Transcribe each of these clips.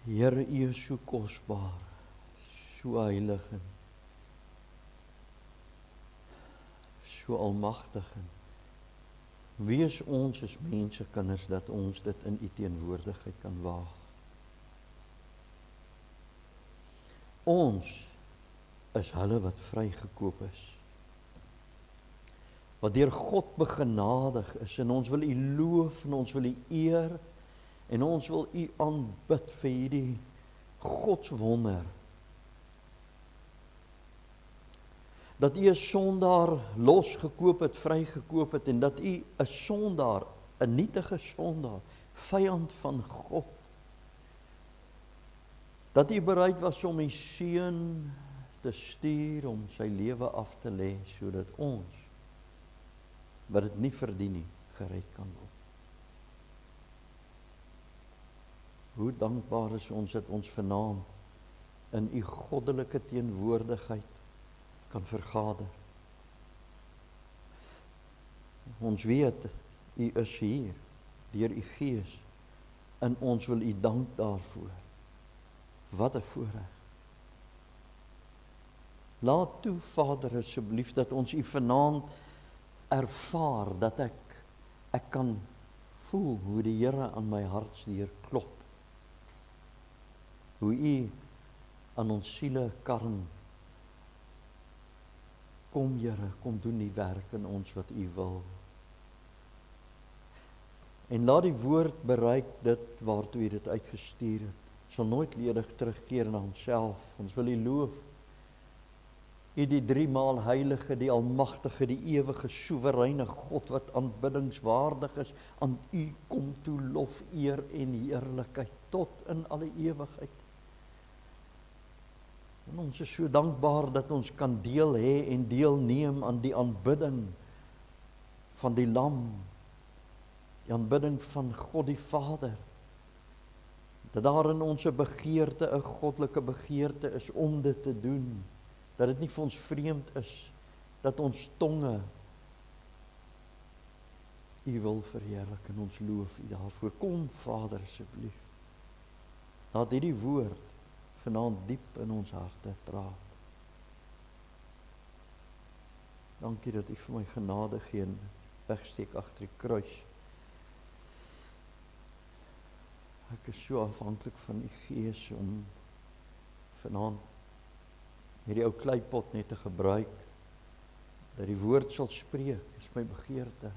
Here, U is so kosbaar, so heilig en so almagtig en wie is ons as mense kinders dat ons dit in U teenwoordigheid kan waag? Ons is hulle wat vrygekoop is, wat deur God begenadig is en ons wil U loof en ons wil U eer en ons wil U aanbid vir hierdie godswonder. Dat U 'n sondaar losgekoop het, vrygekoop het en dat U 'n sondaar, 'n nietige sondaar, vyand van God, dat U bereid was om U seun te stuur om sy lewe af te lê sodat ons, wat dit nie verdien nie, gered kan word. Hoe dankbaar is ons dat ons vanaand in U goddelike teenwoordigheid kan vergader. Ons weet, U is hier, deur U Gees, en ons wil U dank daarvoor. Wat 'n voorreg. Laat toe, Vader, asseblief, dat ons U vanaand ervaar, dat ek kan voel hoe die Here aan my hartsdeur klop. Hoe U aan ons siele karm. Kom Here, kom doen die werk in ons wat U wil. En laat die woord bereik dit waartoe U dit uitgestuur het. Sal nooit ledig terugkeer na homself. Ons wil U loof. U die driemaal heilige, die almagtige, die ewige, soewereine God wat aanbiddingswaardig is. Aan U kom toe lof, eer en heerlikheid tot in alle ewigheid. En ons is so dankbaar dat ons kan deel hê en deelneem aan die aanbidding van die Lam, die aanbidding van God die Vader. Dat daar in ons 'n begeerte, 'n goddelike begeerte is om dit te doen. Dat dit nie vir ons vreemd is, dat ons tonge U wil verheerlik en ons loof U daarvoor. Kom Vader asseblief, laat hierdie woord vanaand diep in ons harte praat. Dankie dat U vir my genade gee en wegsteek agter die kruis. Ek is so afhanklik van U Gees om vanaand hierdie ou kleipot net te gebruik, dat die woord sal spreek, is my begeerte.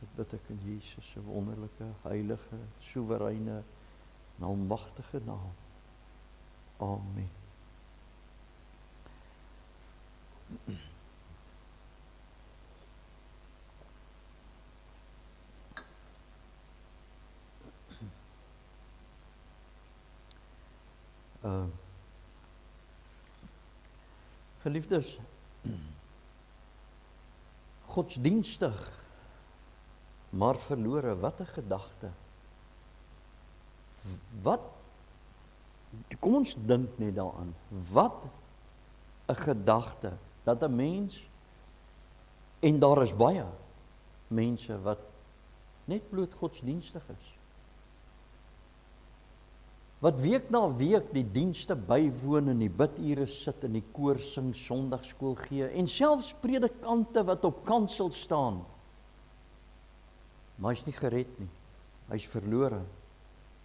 Dit bid ek in Jesus se wonderlike, heilige, soewereine en almagtige naam. Amen. Geliefdes, godsdienstig, maar verlore, wat 'n gedagte. Wat, kom ons dink net daaraan, wat 'n gedagte, dat 'n mens, en daar is baie mense wat net bloot godsdienstig is, wat week na week die dienste bywoon en die bidure sit en die koor sing, sondagskool gee, en selfs predikante wat op kansel staan, maar hy's nie gered nie, hy's verlore,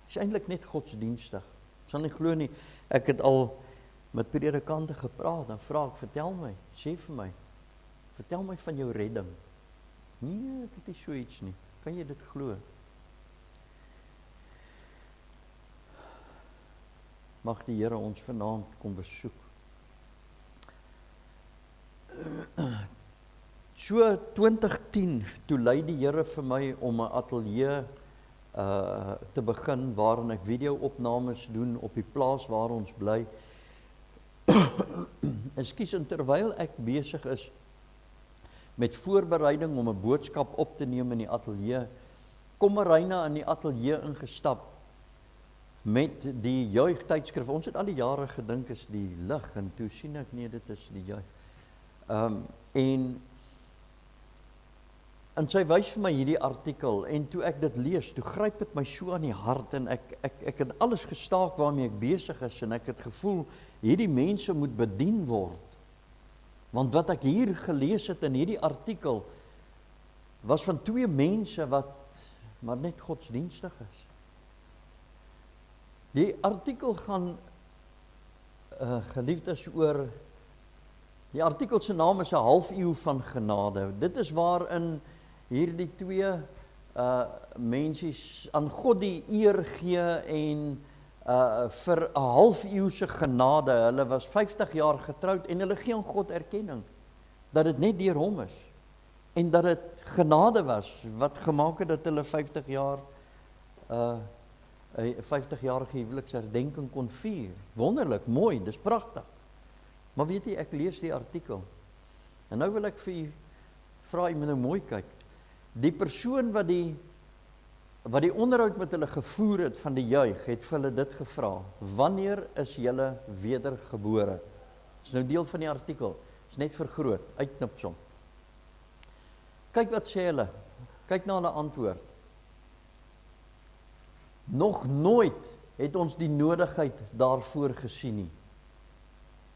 hy's eintlik net godsdienstig, sal nie glo nie, ek het al met predikante gepraat, dan vra ek, vertel my, sê vir my, vertel my van jou redding, nee, dit is so iets nie, kan jy dit glo? Mag die Here ons vanaand kom besoek. So 2010, toe lei die Here vir my om 'n ateljee te begin, waarin ek video-opnames doen op die plaas waar ons bly. Ekskuus, en terwyl ek besig is met voorbereiding om 'n boodskap op te neem in die ateljee, kom Marina in die ateljee ingestap, met die juigtydskrif. Ons het al die jare gedink is die lig, en toe sien ek, nee, dit is die juig. En En sy wys vir my hierdie artikel, en toe ek dit lees, toe gryp dit my so aan die hart, en ek het alles gestaak waarmee ek besig is, en ek het gevoel, hierdie mense moet bedien word. Want wat ek hier gelees het in hierdie artikel, was van 2 mense wat maar net godsdienstig is. Die artikel gaan, geliefdes, oor, die artikel se naam is 'n halfuur van genade. Dit is waarin hierdie 2 mensies aan God die eer gee en vir 'n halfuurse genade. Hulle was 50 jaar getroud en hulle gee aan God erkenning dat dit net deur hom is en dat dit genade was wat gemaak het dat hulle 50 jaar 50-jarige huweliksherdenking kon vier. Wonderlik, mooi, dis pragtig. Maar weet jy, ek lees die artikel en nou wil ek vir u vra, jy moet nou mooi kyk. Die persoon wat die onderhoud met hulle gevoer het van die juig, het vir hulle dit gevra: wanneer is julle wedergebore? Dis nou deel van die artikel. Dis net vergroot, uitknipsom. Kyk wat sê hulle. Kyk na hulle antwoord. Nog nooit het ons die nodigheid daarvoor gesien nie.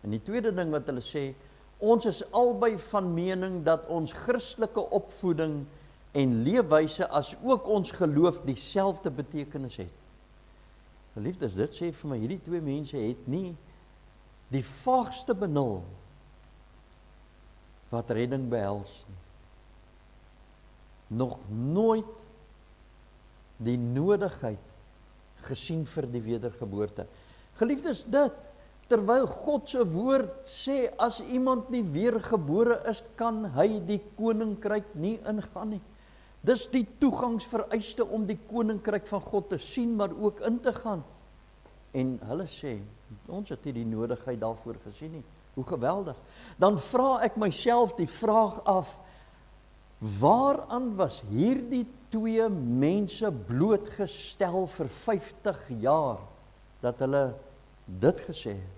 En die tweede ding wat hulle sê, ons is albei van mening dat ons Christelike opvoeding en leefwyse as ook ons geloof dieselfde betekenis het. Geliefdes, dit sê vir my, hierdie 2 mense het nie die vaagste benul wat redding behels nie. Nog nooit die nodigheid gesien vir die wedergeboorte. Geliefdes, dit, terwyl God se woord sê, as iemand nie weergebore is, kan hy die koninkryk nie ingaan nie. Dis die toegangsvereiste om die koninkryk van God te sien, maar ook in te gaan. En hulle sê, ons het nie die nodigheid daarvoor gesien nie. Hoe geweldig. Dan vra ek myself die vraag af, waaraan was hierdie 2 mense blootgestel vir 50 jaar, dat hulle dit gesê het?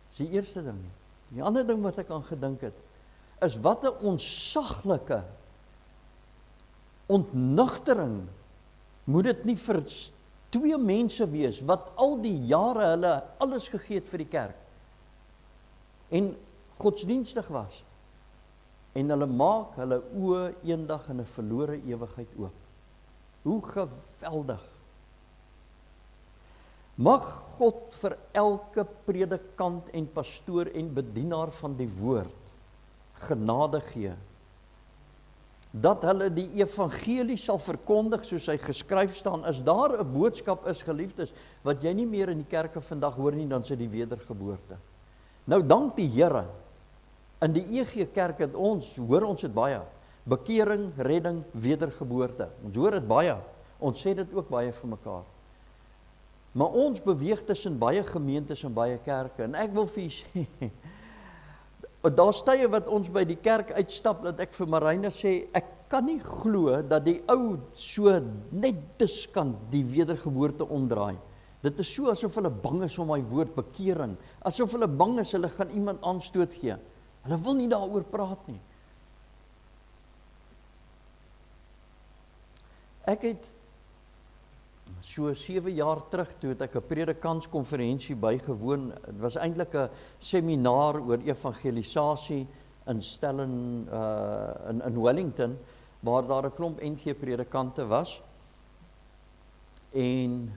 Dis die eerste ding nie. Die ander ding wat ek aan gedink het, is wat 'n ontsaglike ontnugtering moet dit nie vir 2 mense wees, wat al die jare hulle alles gegee het vir die kerk, en godsdienstig was, en hulle maak hulle oë eendag in 'n verlore ewigheid oop. Hoe geweldig. Mag God vir elke predikant en pastoor en bedienaar van die woord genade gee, dat hulle die evangelie sal verkondig soos hy geskryf staan. As daar 'n boodskap is, geliefdes, wat jy nie meer in die kerke vandag hoor nie, dan is dit die wedergeboorte. Nou dank die Here, in die EG Kerk het hoor ons dit baie, bekering, redding, wedergeboorte. Ons hoor dit baie, ons sê dit ook baie vir mekaar. Maar ons beweeg tussen baie gemeentes en baie kerke, en ek wil vir julle sê, daar's tye wat ons by die kerk uitstap, dat ek vir Marine sê, ek kan nie glo dat die ou so net diskant die wedergeboorte omdraai. Dit is so asof hulle bang is om my woord bekering, asof hulle bang is, hulle gaan iemand aanstoot gee. Hulle wil nie daaroor praat nie. Ek het so 7 jaar terug, toe het ek 'n predikantskonferensie bygewoon. Dit was eintlik 'n seminaar oor evangelisasie in in Wellington, waar daar 'n klomp NG predikante was. En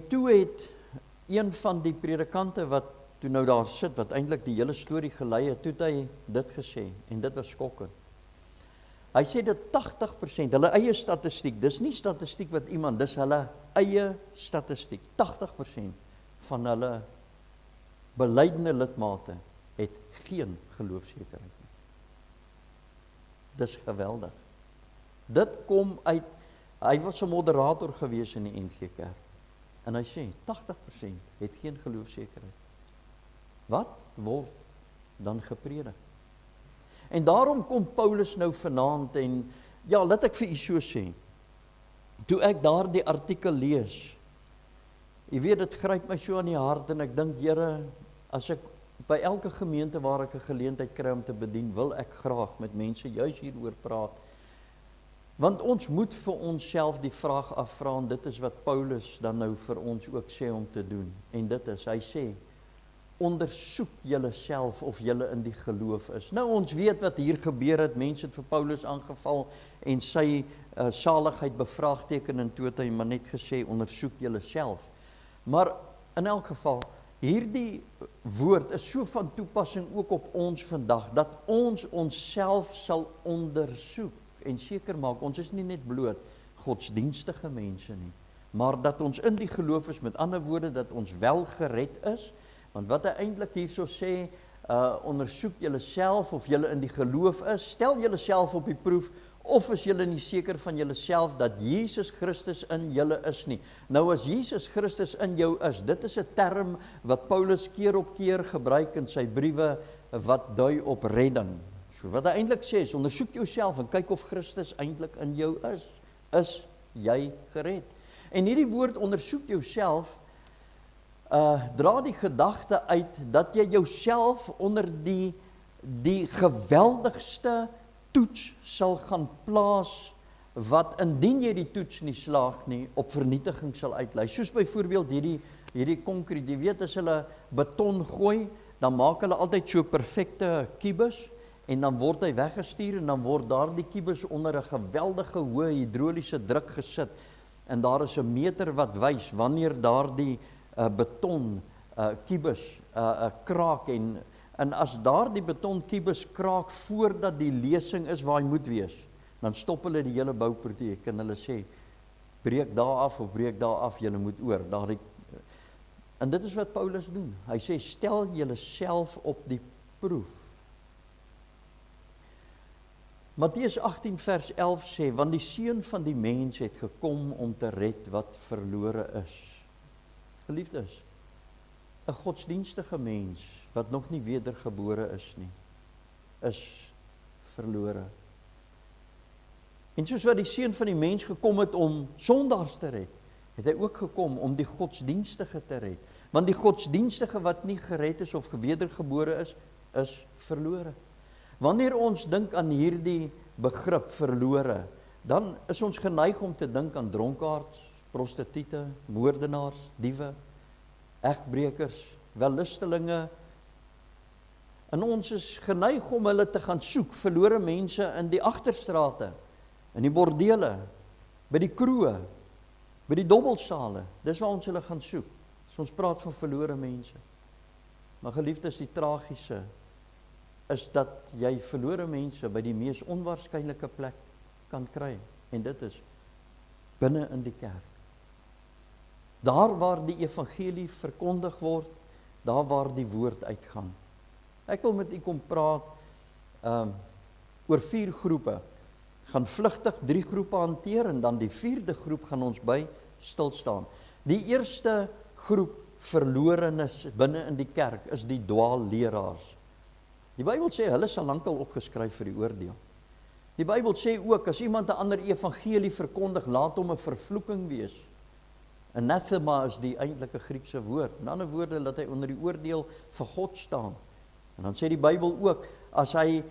toe het een van die predikante wat toe nou daar sit, wat eintlik die hele storie gelei het, toe het hy dit gesê, en dit was skokkend. Hy sê dat 80%, hulle eie statistiek, dis nie statistiek wat iemand, dis hulle eie statistiek, 80% van hulle belydende lidmate het geen geloofsekerheid nie. Dis geweldig. Dit kom uit, hy was 'n moderator gewees in die NG Kerk, en hy sê, 80% het geen geloofsekerheid. Wat word dan gepredik? En daarom kom Paulus nou vanaand, en ja, laat ek vir u so sê, toe ek daardie artikel lees, jy weet, dit gryp my so aan die hart, en ek dink, Here, as ek by elke gemeente waar ek 'n geleentheid kry om te bedien, wil ek graag met mense juis hieroor praat. Want ons moet vir onsself die vraag afvra, en dit is wat Paulus dan nou vir ons ook sê om te doen. En dit is, hy sê, ondersoek julle self of julle in die geloof is. Nou ons weet wat hier gebeur het, mense het vir Paulus aangeval en sy saligheid bevraagteken, en toe het hy maar net gesê, ondersoek julle self. Maar in elk geval, hierdie woord is so van toepassing ook op ons vandag, dat ons onsself sal ondersoek en seker maak, ons is nie net bloot godsdienstige mense nie, maar dat ons in die geloof is, met ander woorde, dat ons wel gered is, want wat hy eintlik hierso sê, ondersoek julle self of julle in die geloof is, stel julle self op die proef, of is julle nie seker van julle self, dat Jesus Christus in julle is nie. Nou as Jesus Christus in jou is, dit is 'n term wat Paulus keer op keer gebruik in sy briewe, wat dui op redding. So wat hy eintlik sê is, ondersoek jouself en kyk of Christus eintlik in jou is. Is jy gered? En hierdie woord ondersoek jouself, dra die gedagte uit, dat jy jouself onder die geweldigste toets sal gaan plaas, wat indien jy die toets nie slaag nie, op vernietiging sal uitlei. Soos byvoorbeeld hierdie konkreet, jy weet as hulle beton gooi, dan maak hulle altyd so perfekte kubus, en dan word hy weggestuur, en dan word daardie kubus onder 'n geweldige hoë hidroliese druk gesit, en daar is 'n meter wat wys, wanneer daardie beton kubus kraak, en as daardie beton kubus kraak, voordat die lesing is waar hy moet wees, dan stop hulle die hele bouprojek, en hulle sê, breek daar af, of breek daar af, julle moet oor, en dit is wat Paulus doen, hy sê, stel julle self op die proef. Matteus 18 vers 11 sê, want die Seun van die mens het gekom om te red wat verlore is. Geliefdes, 'n godsdienstige mens, wat nog nie wedergebore is nie, is verlore. En soos wat die Seun van die mens gekom het om sondaars te red, het hy ook gekom om die godsdienstige te red. Want die godsdienstige wat nie gered is of wedergebore is verlore. Wanneer ons dink aan hierdie begrip verlore, dan is ons geneig om te dink aan dronkaards, prostituie, moordenaars, diewe, egbrekers, wellustelinge. En ons is geneig om hulle te gaan soek, verlore mense in die agterstrate, in die bordele, by die kroe, by die dobbelsale. Dis waar ons hulle gaan soek. As ons praat van verlore mense. Maar geliefdes, die tragiese is dat jy verlore mense by die mees onwaarskynlike plek kan kry. En dit is binne in die kerk. Daar waar die evangelie verkondig word, daar waar die woord uitgaan. Ek wil met u kom praat oor 4 groepe. Gaan vlugtig 3 groepe hanteer, en dan die 4de groep gaan ons by stilstaan. Die eerste groep verlorenes binne in die kerk is die dwaalleraars. Die Bybel sê, hulle sal lankal opgeskryf vir die oordeel. Die Bybel sê ook, as iemand 'n ander evangelie verkondig, laat hom 'n vervloeking wees. Anathema is die eintlike Griekse woord. In ander woorde, dat hy onder die oordeel van God staan. En dan sê die Bybel ook, as hy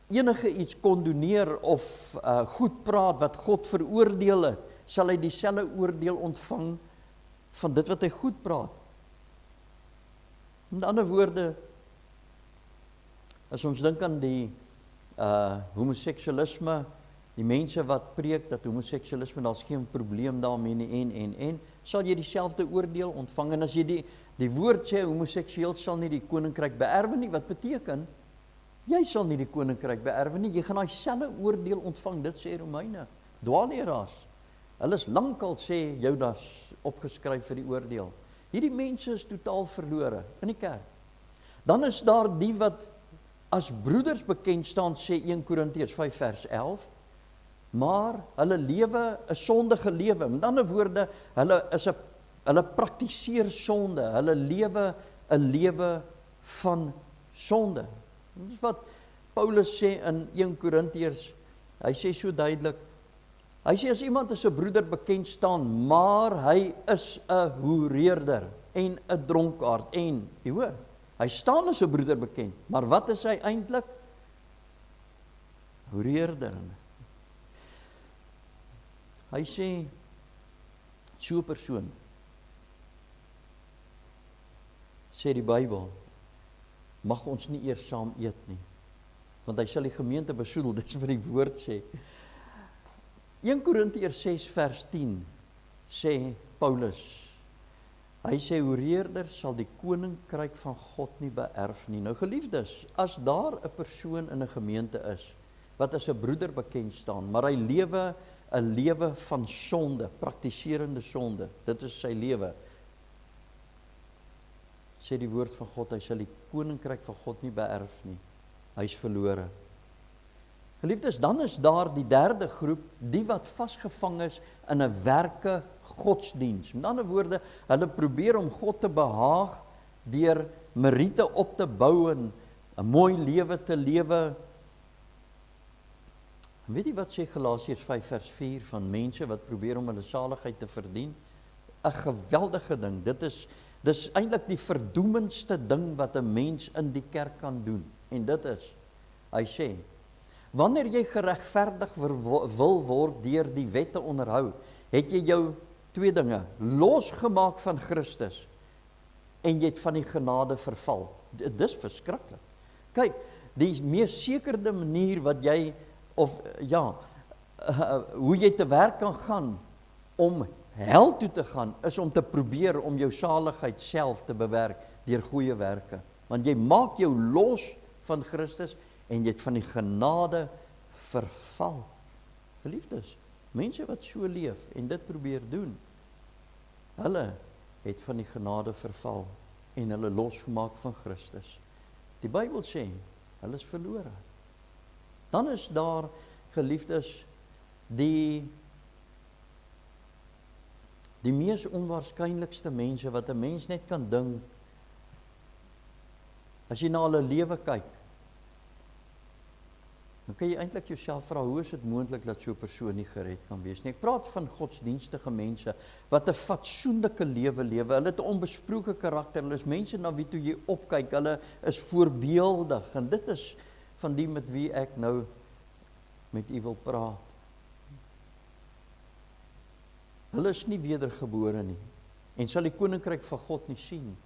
enige iets kondoneer of goed praat wat God veroordeel het, sal hy dieselfde oordeel ontvang van dit wat hy goed praat. Met ander woorde, as ons dink aan die homoseksualisme, die mense wat preek dat homoseksualisme, daar's geen probleem daarmee nie, en, sal jy dieselfde oordeel ontvang. En as jy die woord sê, homoseksueel sal nie die koninkryk beerwe nie, wat beteken? Jy sal nie die koninkryk beerwe nie, jy gaan daai selfde oordeel ontvang, dit sê Romeine. Dwaalleraars, hulle is lankal, sê Judas, opgeskryf vir die oordeel. Hierdie mense is totaal verlore in die kerk. Dan is daar die wat as broeders bekend staan, sê 1 Korintiërs 5 vers 11, maar hulle lewe 'n sondige lewe. Met ander woorde, hulle praktiseer sonde, hulle lewe 'n lewe van sonde. Dit is wat Paulus sê in 1 Korintiërs, hy sê so duidelik, hy sê as iemand as 'n broeder bekend staan, maar hy is 'n hoereerder en 'n dronkaard en, jy hoor, Hy staan as 'n broeder bekend, maar wat is hy eintlik? Hoereerder. Hy sê, so 'n persoon, sê die Bybel, mag ons nie eers saam eet nie, want hy sal die gemeente besoedel, dis wat die woord sê. 1 Korintiërs 6 vers 10 sê Paulus, hy sê, hoereerder sal die koninkryk van God nie beerf nie. Nou geliefdes, as daar 'n persoon in 'n gemeente is, wat as 'n broeder bekend staan, maar hy lewe 'n lewe van sonde, praktiserende sonde, dit is sy lewe, sê die woord van God, hy sal die koninkryk van God nie beerf nie, hy is verlore. Geliefdes, dan is daar die derde groep, die wat vasgevang is in 'n werke godsdiens. Met ander woorde, hulle probeer om God te behaag deur meriete op te bou en 'n mooi lewe te lewe. En weet jy wat sê Galasiërs 5 vers 4 van mense wat probeer om hulle saligheid te verdien? 'n Geweldige ding. Dis eintlik die verdoemendste ding wat 'n mens in die kerk kan doen. En dit is, hy sê, wanneer jy geregverdig wil word deur die wet te onderhou, het jy jou twee dinge, losgemaak van Christus, en jy het van die genade verval. Dis verskriklik. Kyk, die mees sekerde manier wat jy, of ja, hoe jy te werk kan gaan, om hel toe te gaan, is om te probeer om jou saligheid self te bewerk, deur goeie werke. Want jy maak jou los van Christus, en jy het van die genade verval. Geliefdes, mense wat so leef, en dit probeer doen, hulle het van die genade verval, en hulle losgemaak van Christus. Die Bybel sê, hulle is verlore. Dan is daar, geliefdes, die mees onwaarskynlikste mense, wat 'n mens net kan dink, as jy na hulle lewe kyk, dan kan jy eintlik jouself vra, hoe is dit moontlik dat so 'n persoon nie gered kan wees nie? Ek praat van godsdienstige mense, wat 'n fatsoenlike lewe lewe, hulle het 'n onbesproke karakter, hulle is mense na wie toe jy opkyk, hulle is voorbeeldig, en dit is van die met wie ek nou met u wil praat. Hulle is nie wedergebore nie, en sal die koninkryk van God nie sien,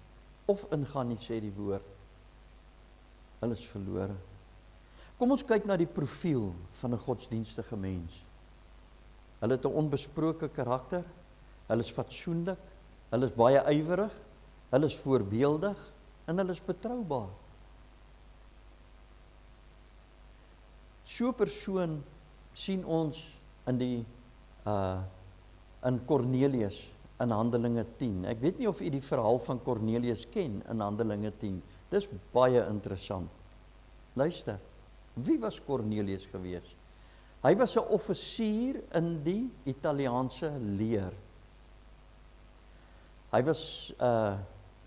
of ingaan nie, sê die woord. Hulle is verlore. Kom ons kyk na die profiel van 'n godsdienstige mens. Hulle het 'n onbesproke karakter, hulle is fatsoenlik, hulle is baie ywerig, hulle is voorbeeldig, en hulle is betroubaar. So 'n persoon sien ons in Cornelius, in Handelinge 10. Ek weet nie of u die verhaal van Cornelius ken, in Handelinge 10. Dis baie interessant. Luister, wie was Cornelius gewees? Hy was 'n offisier in die Italiaanse leer. Hy was 'n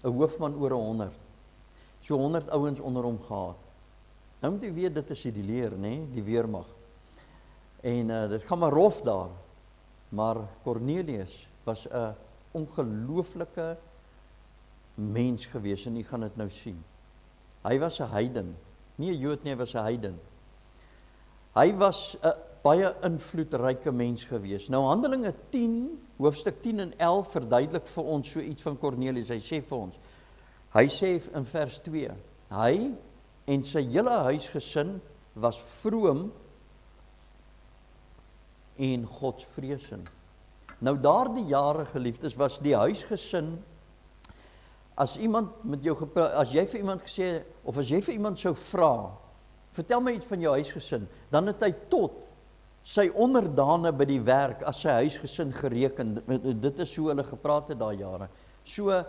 hoofman oor 100. So 100 ouens onder hom gehad. Nou moet jy weet, dit is die leer, né, die weermag. En dit gaan maar rof daar. Maar Cornelius was 'n ongelooflike mens gewees, en jy gaan dit nou sien. Hy was 'n heiden, nie 'n Jood nie, hy was 'n heiden. Hy was 'n baie invloedryke mens gewees. Nou Handelinge 10, hoofstuk 10 en 11 verduidelik vir ons so iets van Cornelius. Hy sê vir ons, hy sê in vers 2, hy en sy hele huisgesin was vroom en godsvreesend. Nou daardie jare, geliefdes, was die huisgesin, as iemand met jou gepraat, as jy vir iemand gesê, of as jy vir iemand sou vra, vertel my iets van jou huisgesin, dan het hy tot sy onderdane by die werk as sy huisgesin gereken. Dit is so hulle gepraat het daai jare. So,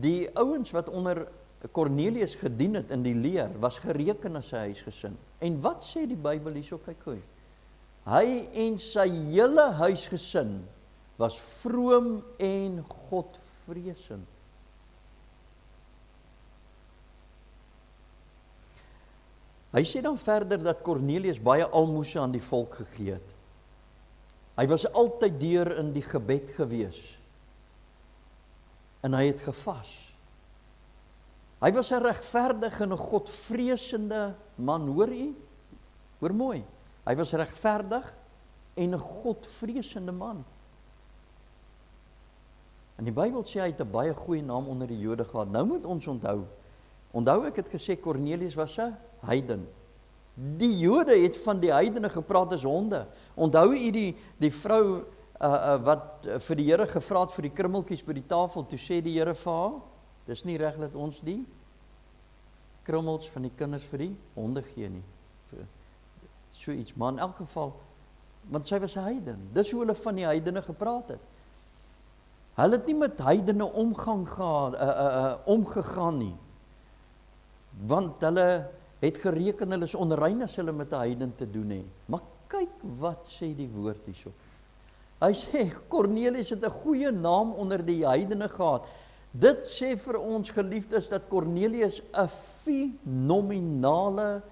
die ouens wat onder Cornelius gedien het in die leer, was gereken as sy huisgesin. En wat sê die Bybel hierso? Kyk gou. Hy en sy hele huisgesin was vroom en godvreesend. Hy sê dan verder dat Cornelius baie almoses aan die volk gegee het. Hy was altyd deur in die gebed gewees. En hy het gevas. Hy was 'n regverdige en 'n godvreesende man, hoor u? Hoor mooi. Hy was regverdig en 'n godvreesende man. En die Bybel sê hy het 'n baie goeie naam onder die Jode gehad. Nou moet ons onthou ek het gesê Kornelius was 'n heiden. Die Jode het van die heidene gepraat as honde. Onthou u die vrou wat vir die Here gevra het vir die krummeltjies by die tafel, toe sê die Here vir haar, dis nie reg dat ons die krummels van die kinders vir die honde gee nie. So iets, maar in elk geval, want sy was 'n heiden. Dis hoe hulle van die heidene gepraat het. Hulle het nie met heidene omgegaan nie. Want hulle het gereken, hulle is onrein as hulle met 'n heiden te doen het. Maar kyk wat sê die woord hierso. Hy sê, Kornelius het 'n goeie naam onder die heidene gehad. Dit sê vir ons geliefdes dat Kornelius 'n fenominale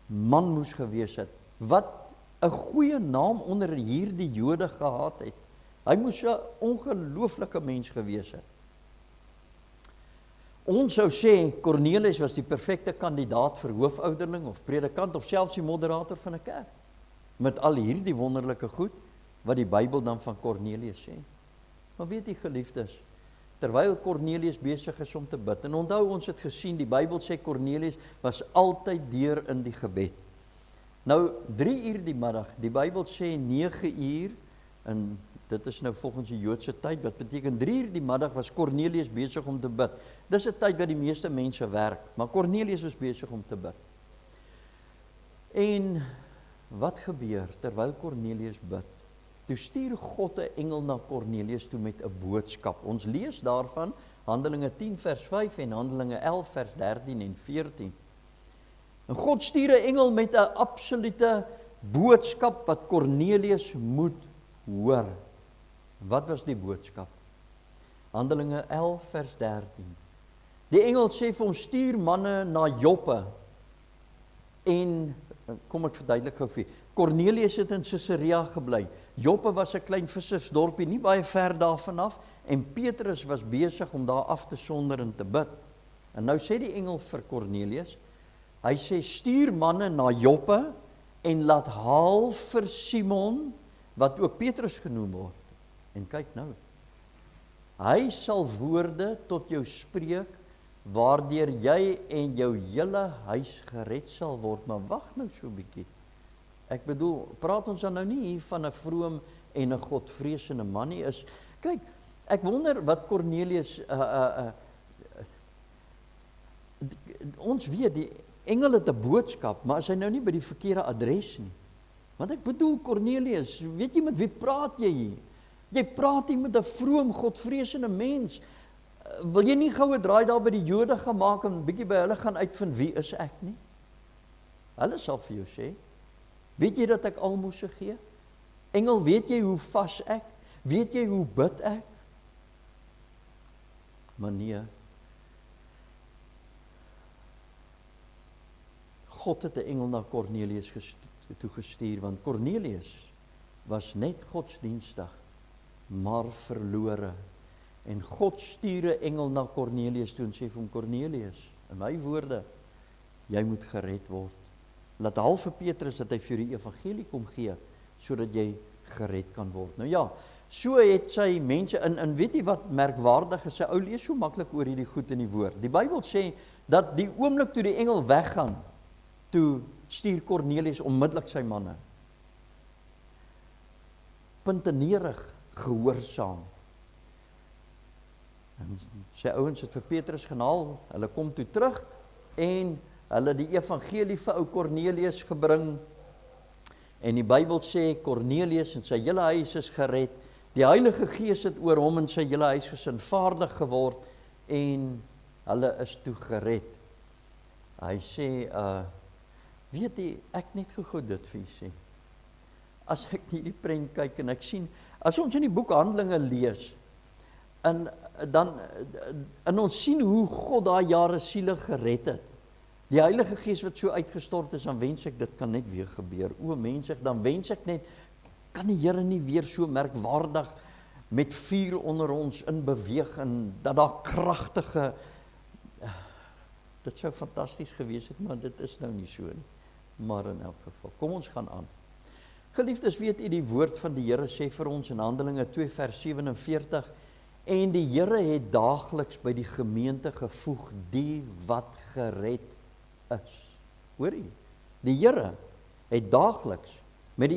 man moes gewees het, wat 'n goeie naam onder hierdie Jode gehad het. Hy moes 'n ongelooflike mens gewees het. Ons sou sê, Kornelius was die perfekte kandidaat vir hoofouderling of predikant of selfs die moderator van 'n kerk. Met al hierdie wonderlike goed, wat die Bybel dan van Kornelius sê. Maar weet jy geliefdes, terwyl Kornelius besig is om te bid, en onthou ons het gesien, die Bybel sê Kornelius was altyd deur in die gebed. Nou 3 uur die middag, die Bybel sê 9 uur, en dit is nou volgens die Joodse tyd, wat beteken 3 uur die middag was Kornelius besig om te bid. Dis 'n tyd wat die meeste mense werk, maar Kornelius was besig om te bid. En wat gebeur terwyl Kornelius bid? Toe stuur God 'n engel na Kornelius toe met 'n boodskap. Ons lees daarvan Handelinge 10 vers 5 en Handelinge 11 vers 13 en 14. En God stuur 'n engel met 'n absolute boodskap wat Kornelius moet hoor. Wat was die boodskap? Handelinge 11 vers 13. Die engel sê vir hom, stuur manne na Joppe. En kom ek verduidelik gou vir. Kornelius het in Caesarea gebly. Joppe was 'n klein vissersdorpie, nie baie ver daarvan af, en Petrus was besig om daar af te sonder en te bid. En nou sê die engel vir Kornelius, hy sê, stuur manne na Joppe en laat haal vir Simon, wat ook Petrus genoem word. En kyk nou, hy sal woorde tot jou spreek, waardeur jy en jou hele huis gered sal word. Maar wag nou so 'n bietjie. Ek bedoel, praat ons dan nou nie hier van 'n vroom en 'n godvreesende man nie is. Kyk, ek wonder wat Kornelius ons weet die engel het 'n boodskap, maar is hy nou nie by die verkeerde adres nie. Want ek bedoel Kornelius, weet jy met wie praat jy hier? Jy praat hier met 'n vroom godvreesende mens. Wil jy nie gou 'n draai daar by die Jode gaan maak en 'n bietjie by hulle gaan uitvind wie is ek nie? Hulle sal vir jou sê, weet jy dat ek almoses gee? Engel, weet jy hoe vas ek? Weet jy hoe bid ek? Maar nee. God het 'n engel na Kornelius toe gestuur, want Kornelius was net godsdienstig, maar verlore. En God stuur 'n engel na Kornelius toe en sê vir hom, Kornelius, in my woorde, jy moet gered word. Laat haal vir Petrus dat hy vir die evangelie kom gee, sodat jy gered kan word. Nou ja, so het sy mense, en weet jy wat merkwaardig is, sy ou lees so maklik oor hierdie goed in die woord. Die Bybel sê, dat die oomblik toe die engel weggaan, toe stuur Kornelius onmiddellik sy manne. Puntenerig gehoorsaam. En sy ouens het vir Petrus gaan haal, hulle kom toe terug, en hulle die evangelie vir ou Kornelius gebring, en die Bybel sê, Kornelius en sy hele huis is gered, die Heilige Gees het oor hom en sy hele huisgesin vaardig geword, en hulle is toe gered. Hy sê, weet jy, ek net gou dit vir jy sê, as ek hierdie prent kyk en ek sien, as ons in die boek Handelinge lees, en ons sien hoe God daai jare siele gered het, die Heilige Gees wat so uitgestort is, dan wens ek dit kan net weer gebeur. O mense, dan wens ek net, kan die Here nie weer so merkwaardig met vuur onder ons in beweeg, en dat daar kragtige Dit sou fantasties gewees het, maar dit is nou nie so nie. Maar in elk geval, kom ons gaan aan. Geliefdes, weet u die woord van die Here sê vir ons in Handelinge 2 vers 47, en die Here het daagliks by die gemeente gevoeg, die wat gered is. Hoor u? Die Here het daagliks, met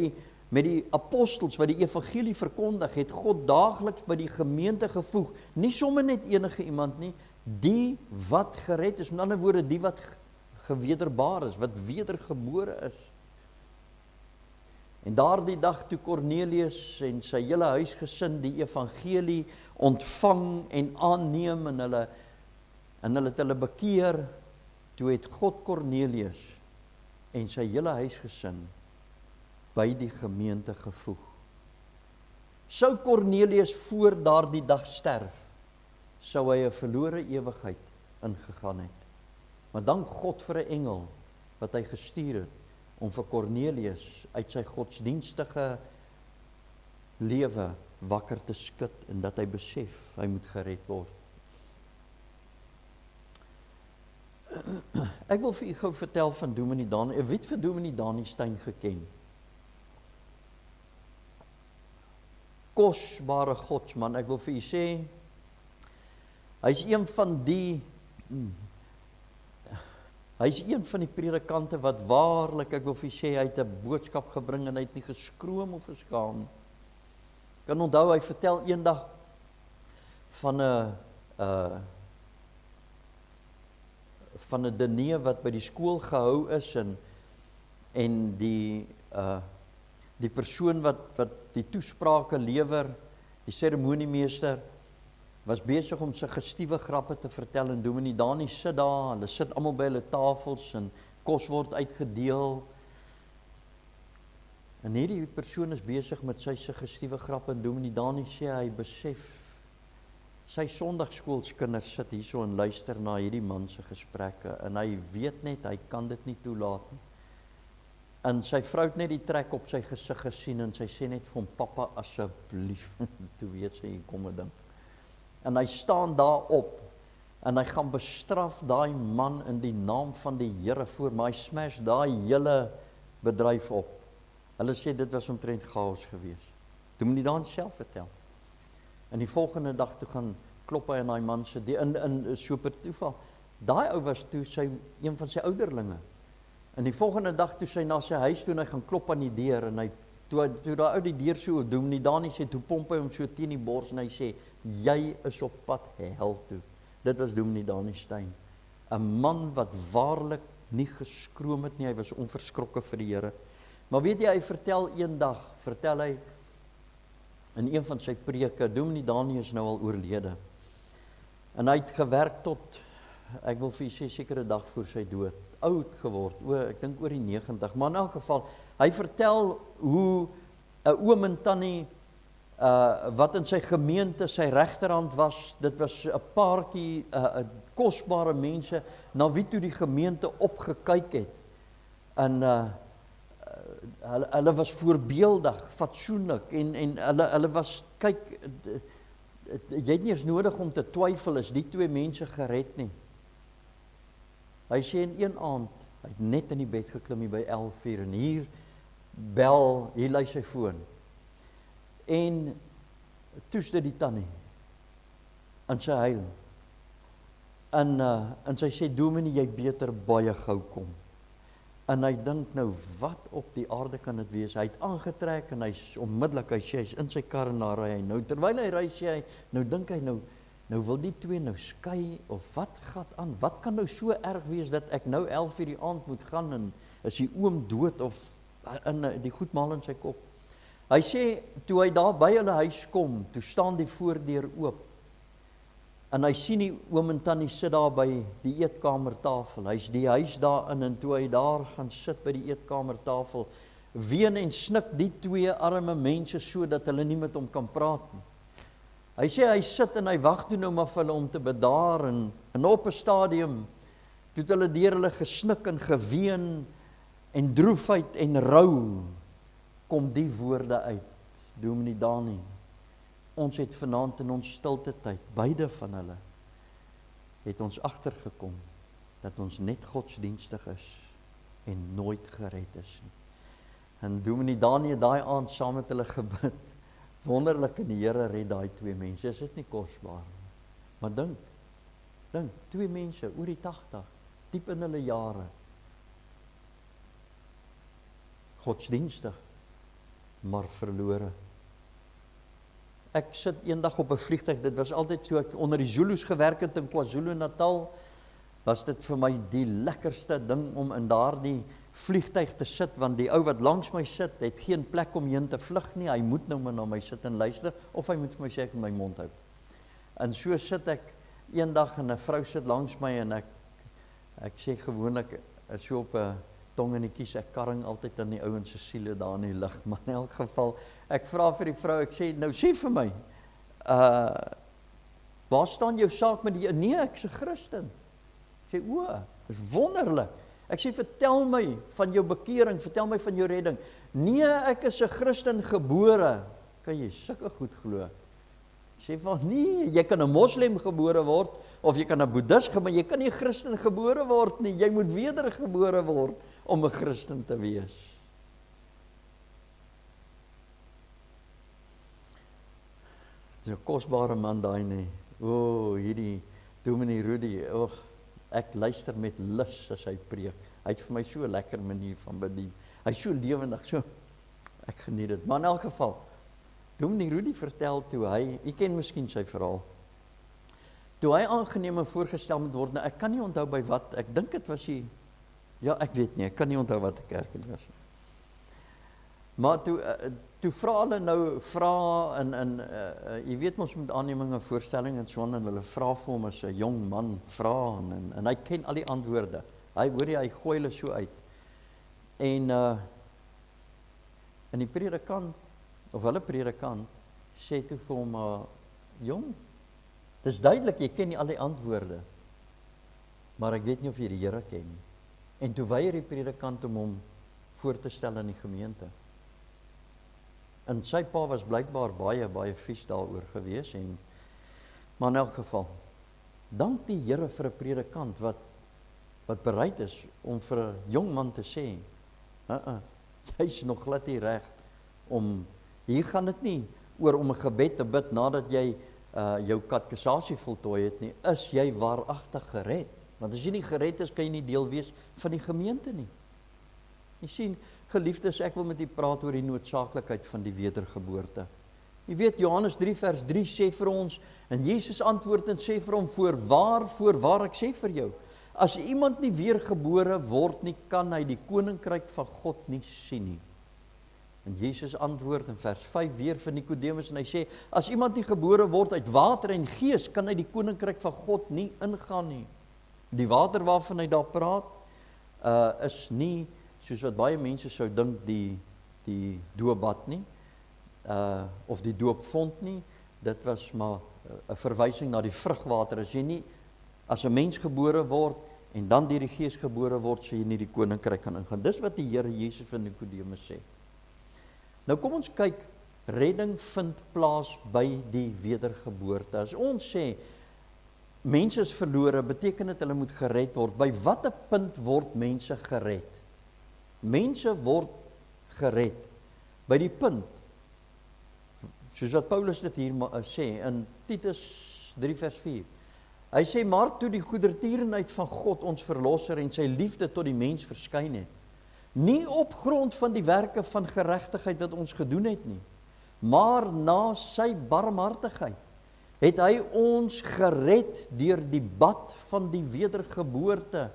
die apostels wat die evangelie verkondig, het God daagliks by die gemeente gevoeg, nie sommer net enige iemand nie, die wat gered is, met ander woorde, die wat gewederbaar is, wat wedergebore is. En daardie dag toe Cornelius en sy hele huisgesin die evangelie ontvang en aanneem en hulle het hulle bekeer, toe het God Cornelius en sy hele huisgesin by die gemeente gevoeg. Sou Cornelius voor daardie dag sterf, sou hy 'n verlore ewigheid ingegaan het. Maar dank God vir 'n engel wat hy gestuur het om vir Cornelius uit sy godsdienstige lewe wakker te skud en dat hy besef hy moet gered word. Ek wil vir u gou vertel van Dominee Dani. Wie het vir Dominee Dani Steyn geken? Kosbare godsman, ek wil vir u sê, hy's een van die predikante wat waarlik, ek wil vir u sê, hy het 'n boodskap gebring en hy het nie geskroom of geskaam. Ek kan onthou, hy vertel eendag van 'n diner wat by die skool gehou is en die persoon wat die toesprake lewer, die seremoniemeester, was besig om sy gestiewe grappe te vertel en Dominee Dani sit daar, hulle sit almal by hulle tafels en kos word uitgedeel. En hierdie persoon is besig met sy gestiewe grappe en Dominee Dani sê hy besef, sy sondagskoolskinders sit hierso en luister na hierdie man se gesprekke en hy weet net, hy kan dit nie toelaat nie. En sy vrou het net die trek op sy gesig gesien en sy sê net vir hom, papa asseblief, toe weet sy, hier kom 'n ding. En hy staan daar op en hy gaan bestraf daai man in die naam van die Here voor, maar hy smash daai hele bedryf op. Hulle sê dit was omtrent chaos geweest. Toe moet hy dan self vertel. En die volgende dag toe gaan klop hy aan daai man se in so per toeval. Daai ou was toe een van sy ouderlinge. En die volgende dag toe sy na sy huis toe en hy gaan klop aan die deur en hy toe daai ou die deur so doen, nie Dani sê toe pomp hy hom so teen die bors en hy sê jy is op pad hel toe. Dit was Dominee Dani Steyn. 'n man wat waarlik nie geskroom het nie, hy was onverskrokke vir die Here. Maar weet jy, hy vertel hy in een van sy preke, Dominee Dani is nou al oorlede. En hy het gewerk tot, ek wil vir u sê, sekere dag voor sy dood, oud geword, ek dink oor die 90, maar in elk geval, hy vertel hoe 'n oom en tannie, wat in sy gemeente sy regterhand was, dit was 'n paartjie, kosbare mense, na wie toe die gemeente opgekyk het, en hulle was voorbeeldig, fatsoenlik, en hulle was, kyk, jy het nie eens nodig om te twyfel, is die twee mense gered nie. Hy sê in een aand, hy het net in die bed geklim hier by 11:00 en hier lui sy foon. En toes dit die tannie en sy huil. En sy sê, Dominee, jy beter baie gou kom. En hy dink nou, wat op die aarde kan dit wees? Hy het aangetrek en hy's onmiddellik, hy sê, hy's in sy kar en daar ry hy. Nou, terwyl hy ry, sê hy, nou dink hy nou wil die twee nou skei, of wat gaan aan? Wat kan nou so erg wees, dat ek nou 11:00 die aand moet gaan, en is die oom dood, of die goed maal in sy kop. Hy sê, toe hy daar by hulle huis kom, toe staan die voordeur oop, en hy sien die oom en tannie sit daar by die eetkamertafel, hy's die huis daarin, en toe hy daar gaan sit by die eetkamertafel, ween en snik die twee arme mense so, dat hulle nie met hom kan praat nie. Hy sê, hy sit en hy wag toe nou maar vir hulle om te bedaar, en op 'n stadium, toe het hulle deur hulle gesnik en geween, en droefheid en rou, kom die woorde uit, Dominee Dani, ons het vanaand in ons stilte tyd, beide van hulle, het ons agtergekom, dat ons net godsdienstig is en nooit gered is nie. En Dominee Daniël daai aand saam met hulle gebid, wonderlik in die Here red daai 2 mense, is dit nie kosbaar nie? Maar dink, 2 mense, oor die 80, diep in hulle jare, godsdienstig, maar verlore. Ek sit eendag op 'n vliegtuig, dit was altyd so, ek onder die Zulus gewerk het in KwaZulu-Natal, was dit vir my die lekkerste ding om in daardie vliegtuig te sit, want die ou wat langs my sit, het geen plek om heen te vlug nie, hy moet nou maar na my sit en luister, of hy moet vir my sê ek moet my mond hou. En so sit ek eendag en 'n vrou sit langs my en ek sê gewoonlik, so op 'n tong in die kies, ek karring altyd aan die ouens se siele daar in die lig, maar in elk geval, ek vra vir die vrou, ek sê, nou sê vir my, waar staan jou saak met die, nee, ek is 'n Christen. Ek sê, o, dis wonderlik. Ek sê, vertel my van jou bekering, vertel my van jou redding. Nee, ek is 'n Christen gebore. Kan jy sulke goed glo? Sê van, nee, jy kan 'n moslim gebore word, of jy kan 'n boeddhist, maar jy kan nie 'n Christen gebore word nie, jy moet wedergebore word om 'n Christen te wees. Dis 'n kosbare man daai nie. O, hierdie Dominee Rudy, ek luister met lus as hy preek. Hy het vir my so 'n lekker manier van bedien. Hy is so lewendig, so, ek geniet dit. Maar in elk geval, Dominee Rudy vertel toe hy, jy ken miskien sy verhaal, toe hy aangeneem en voorgestel moet word, nou ek kan nie onthou by wat, ek dink dit was die, ja ek weet nie, ek kan nie onthou wat die kerk het was. Maar toe vra hulle nou, jy weet ons met aanneming en voorstelling en so, en hulle vra vir hom as 'n jong man, vra, en hy ken al die antwoorde, hy gooi hulle so uit, en die predikant, of hulle predikant, sê toe vir hom, jong, dis duidelik, jy ken nie al die antwoorde, maar ek weet nie of jy die Here ken nie. En toe weier die predikant om hom voor te stel in die gemeente. En sy pa was blykbaar baie vies daaroor gewees, maar in elk geval, dank die Here vir 'n predikant wat bereid is om vir 'n jong man te sê, jy's nog glad nie reg om, hier gaan dit nie oor om 'n gebed te bid nadat jy jou katekisasie voltooi het nie, is jy waaragtig gered? Want as jy nie gered is, kan jy nie deel wees van die gemeente nie. Jy sien, geliefdes, ek wil met u praat oor die noodsaaklikheid van die wedergeboorte. Jy weet, Johannes 3 vers 3 sê vir ons, en Jesus antwoord en sê vir hom, voorwaar, ek sê vir jou, as iemand nie weergebore word nie, kan hy die koninkryk van God nie sien nie. En Jesus antwoord in vers 5 weer vir Nikodemus en hy sê, as iemand nie gebore word uit water en gees, kan hy die koninkryk van God nie ingaan nie. Die water waarvan hy daar praat, is nie, soos wat baie mense sou dink, die doopbad nie, of die doopfont nie, dit was maar 'n verwysing na die vrugwater. As 'n mens gebore word, en dan deur die Gees gebore word, sê jy nie die koninkryk kan ingaan. Dis wat die Here Jesus vir Nikodemus sê. Nou kom ons kyk, redding vind plaas by die wedergeboorte. As ons sê, mense is verlore, beteken dit hulle moet gered word. By watter punt word mense gered? Mense word gered by die punt, soos wat Paulus dit hier sê, in Titus 3 vers 4. Hy sê, maar toe die goedertierenheid van God, ons verlosser, en sy liefde tot die mens verskyn het, nie op grond van die werke van geregtigheid wat ons gedoen het nie, maar na sy barmhartigheid, het hy ons gered deur die bad van die wedergeboorte.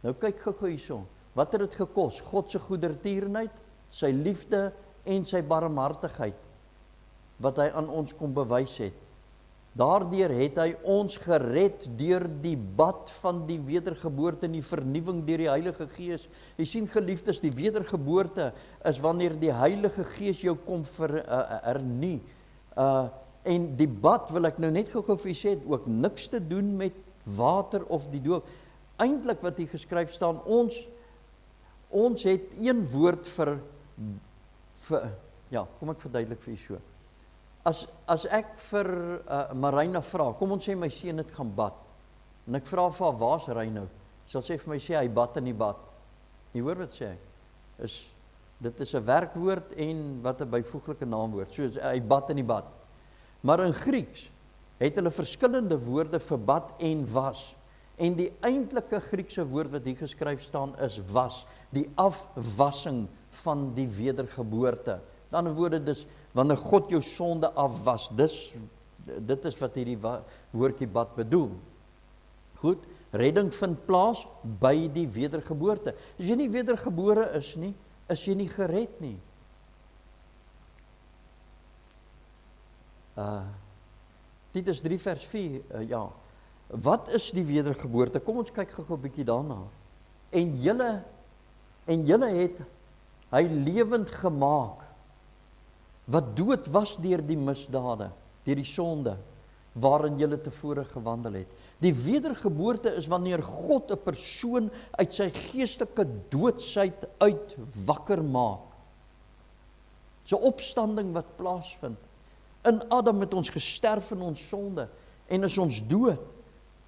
Nou kyk gou hierso, wat het dit gekos? God se goedertierenheid, sy liefde en sy barmhartigheid, wat hy aan ons kom bewys het. Daardeur het hy ons gered deur die bad van die wedergeboorte en die vernuwing deur die Heilige Gees. Jy sien geliefdes, die wedergeboorte is wanneer die Heilige Gees jou kom hernie. En die bad, wil ek nou net gou vir u sê, het ook niks te doen met water of die doop. Eintlik wat hier geskryf staan, ons het een woord vir ja, kom ek verduidelik vir u so. As ek vir Marina vra, kom ons sê my seun het gaan bad, en ek vra vir haar, waar's Reinout? Sal sê vir my, sê hy bad in die bad. Jy hoor wat sê hy? Dit is 'n werkwoord en wat 'n byvoeglike naamwoord. So hy bad in die bad. Maar in Grieks het hulle verskillende woorde vir bad en was. En die eintlike Griekse woord wat hier geskryf staan is was, die afwassing van die wedergeboorte. Met ander woorde, dis wanneer God jou sonde afwas. Dit is wat hierdie woordjie bad bedoel. Goed, redding vind plaas by die wedergeboorte. As jy nie wedergebore is nie, is jy nie gered nie. Titus 3 vers 4, ja. Wat is die wedergeboorte? Kom ons kyk gou 'n bietjie daarna. En julle het hy lewend gemaak, wat dood was deur die misdade, deur die sonde, waarin julle tevore gewandel het. Die wedergeboorte is wanneer God 'n persoon uit sy geestelike doodsheid uit wakker maak. So 'n opstanding wat plaasvind. In Adam het ons gesterf in ons sonde en is ons dood.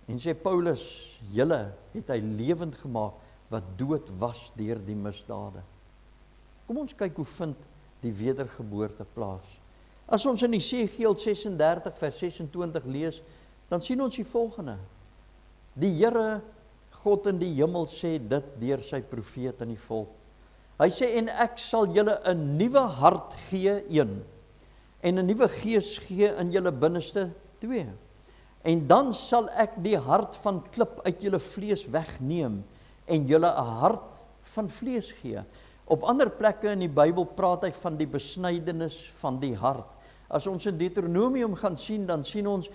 En sê Paulus, julle het hy lewend gemaak wat dood was deur die misdade. Kom ons kyk hoe vind die wedergeboorte plaas. As ons in Esegiel 36 vers 26 lees, dan sien ons die volgende. Die Here God in die hemel sê dit deur sy profeet aan die volk. Hy sê, en ek sal julle 'n nuwe hart gee, 1, en 'n nuwe gees gee in julle binneste, 2. En dan sal ek die hart van klip uit julle vlees wegneem en julle 'n hart van vlees gee. Op ander plekke in die Bybel praat hy van die besnydenis van die hart. As ons in Deuteronomium gaan sien, dan sien ons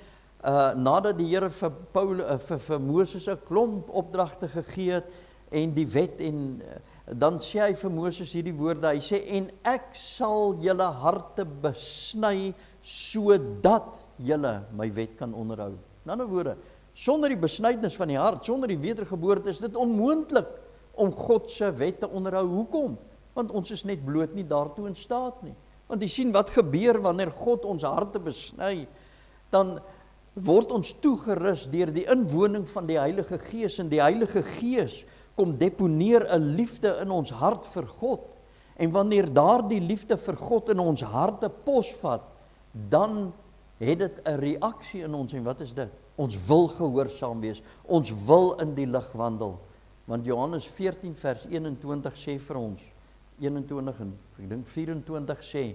nadat die Here vir Moses 'n klomp opdragte gegee het en die wet en dan sê hy vir Moses hierdie woorde. Hy sê, en ek sal julle harte besny sodat julle my wet kan onderhou. In ander woorde, sonder die besnydenis van die hart, sonder die wedergeboorte is dit onmoontlik om God se wet te onderhou. Hoekom? Want ons is net bloot nie daartoe in staat nie. Want jy sien wat gebeur wanneer God ons harte besny, dan word ons toegerus deur die inwoning van die Heilige Gees, en die Heilige Gees kom deponeer 'n liefde in ons hart vir God. En wanneer daardie liefde vir God in ons harte posvat, dan het dit 'n reaksie in ons, en wat is dit? Ons wil gehoorsaam wees, ons wil in die lig wandel. Want Johannes 14 vers 21 sê vir ons, 21 en ek dink 24 sê,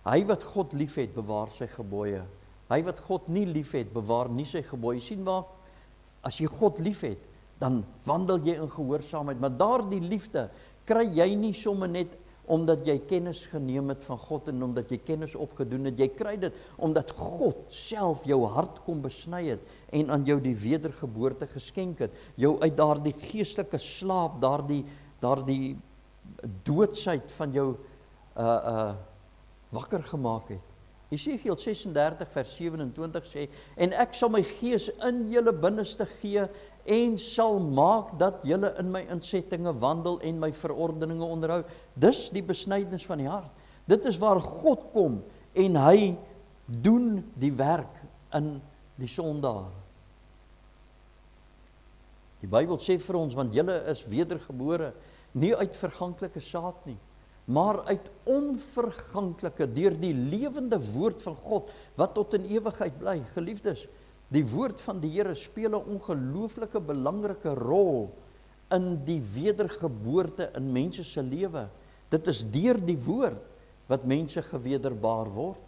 hy wat God liefhet, bewaar sy gebooie. Hy wat God nie liefhet, bewaar nie sy gebooie. Sien waar, as jy God liefhet, dan wandel jy in gehoorsaamheid. Maar daardie liefde kry jy nie sommer net omdat jy kennis geneem het van God en omdat jy kennis opgedoen het. Jy kry dit omdat God self jou hart kom besny het en aan jou die wedergeboorte geskenk het. Jou uit daardie geestelike slaap, daardie doodsheid van jou wakker gemaak het. Esegiel 36 vers 27 sê, en ek sal my gees in julle binneste gee en sal maak dat julle in my insettinge wandel en my verordeninge onderhou. Dis die besnydenis van die hart. Dit is waar God kom en hy doen die werk in die sondaar. Die Bybel sê vir ons, want julle is wedergebore, nie uit verganklike saad nie, maar uit onverganklike, deur die lewende woord van God, wat tot in ewigheid bly. Geliefdes, die woord van die Here speel 'n ongelooflike belangrike rol in die wedergeboorte in mense se lewe. Dit is deur die woord wat mense gewederbaar word.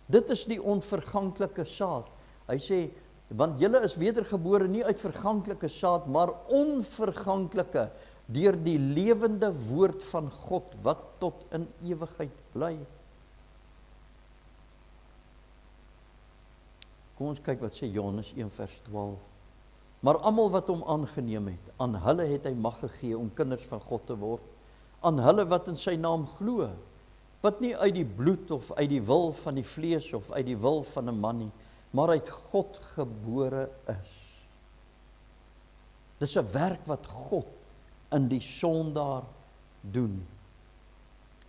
Dit is die onverganklike saad. Hy sê, want julle is wedergebore nie uit verganklike saad, maar onverganklike, deur die lewende woord van God, wat tot in ewigheid bly. Kom ons kyk wat sê Johannes 1 vers 12. Maar almal wat hom aangeneem het, aan hulle het hy mag gegee om kinders van God te word. Aan hulle wat in sy naam glo, wat nie uit die bloed of uit die wil van die vlees of uit die wil van 'n man nie, maar uit God gebore is. Dis 'n werk wat God in die sondaar doen.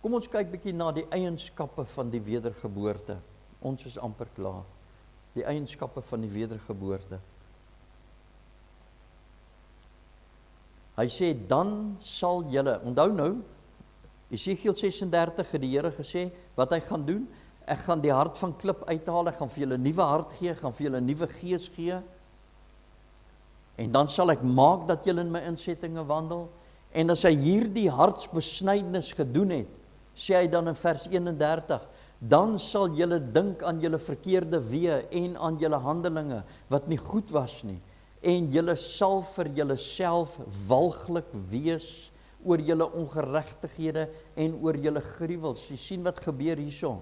Kom ons kyk bietjie na die eienskappe van die wedergeboorte. Ons is amper klaar. Die eienskappe van die wedergeboorte. Hy sê, dan sal julle, onthou nou, Esegiel 36 het die Here gesê, wat hy gaan doen, ek gaan die hart van klip uithaal, ek gaan vir julle 'n nuwe hart gee, ek gaan vir julle 'n nuwe gees gee, en dan sal ek maak dat julle in my insettinge wandel, en as hy hierdie hartsbesnydenis gedoen het, sê hy dan in vers 31, dan sal julle dink aan julle verkeerde weë en aan julle handelinge, wat nie goed was nie, en julle sal vir julle self walglik wees oor julle ongeregtighede en oor julle gruwels. Jy sien wat gebeur hierso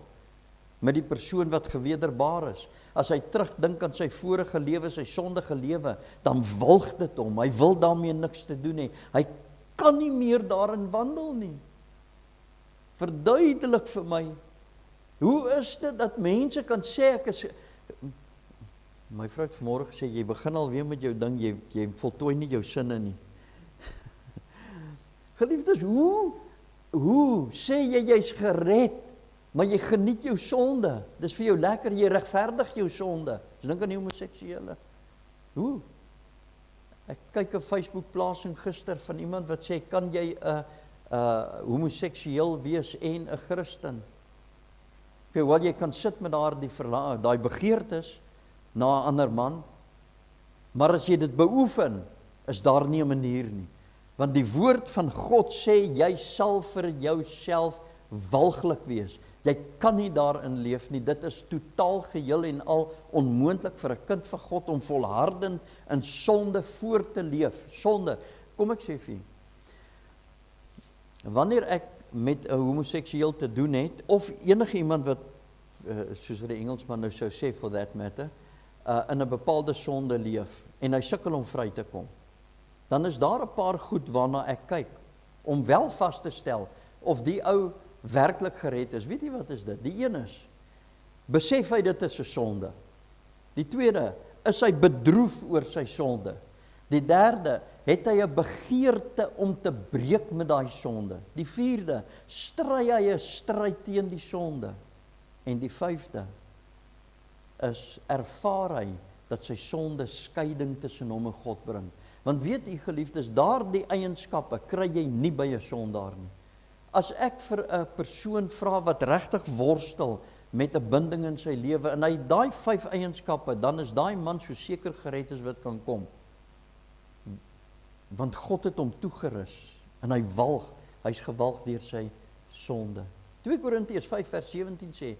met die persoon wat gewederbaar is. As hy terugdink aan sy vorige lewe, sy sondige lewe, dan walg dit hom. Hy wil daarmee niks te doen hê. Hy kan nie meer daarin wandel nie. Verduidelik vir my, hoe is dit dat mense kan sê, ek is... My vrou het vanmôre gesê, jy begin alweer met jou ding, jy voltooi nie jou sinne nie. Geliefdes, hoe sê jy's gered, maar jy geniet jou sonde? Dis vir jou lekker, jy regverdig jou sonde. Dis dink aan die homoseksuele. Hoe? Ek kyk 'n Facebook plasing gister van iemand wat sê, kan jy 'n homoseksueel wees en 'n Christen? Wel, jy kan sit met daai begeertes na 'n ander man, maar as jy dit beoefen, is daar nie 'n manier nie. Want die woord van God sê, jy sal vir jouself walglik wees. Jy kan nie daarin leef nie. Dit is totaal geheel en al onmoontlik vir 'n kind van God om volhardend in sonde voort te leef. Sonde. Kom ek sê vir u, wanneer ek met 'n homoseksueel te doen het, of enige iemand wat, soos die Engelsman nou sou sê, for that matter, in 'n bepaalde sonde leef, en hy sukkel om vry te kom, dan is daar 'n paar goed waarna ek kyk, om wel vas te stel, of die ou werklik gered is. Weet jy wat is dit? Die een is, besef hy dit is 'n sonde. Die tweede, is hy bedroef oor sy sonde. Die derde, het hy 'n begeerte om te breek met daai sonde. Die vierde, stry hy 'n stryd teen die sonde. En die vyfde, is ervaar hy dat sy sonde skeiding tussen hom en God bring. Want weet u geliefdes, daardie eienskappe kry jy nie by 'n sondaar nie. As ek vir 'n persoon vra wat regtig worstel met 'n binding in sy lewe, en hy daai 5 eienskappe, dan is daai man so seker gered as wat kan kom. Want God het hom toegerus, en hy walg, hy's gewalg deur sy sonde. 2 Korintiërs 5 vers 17 sê,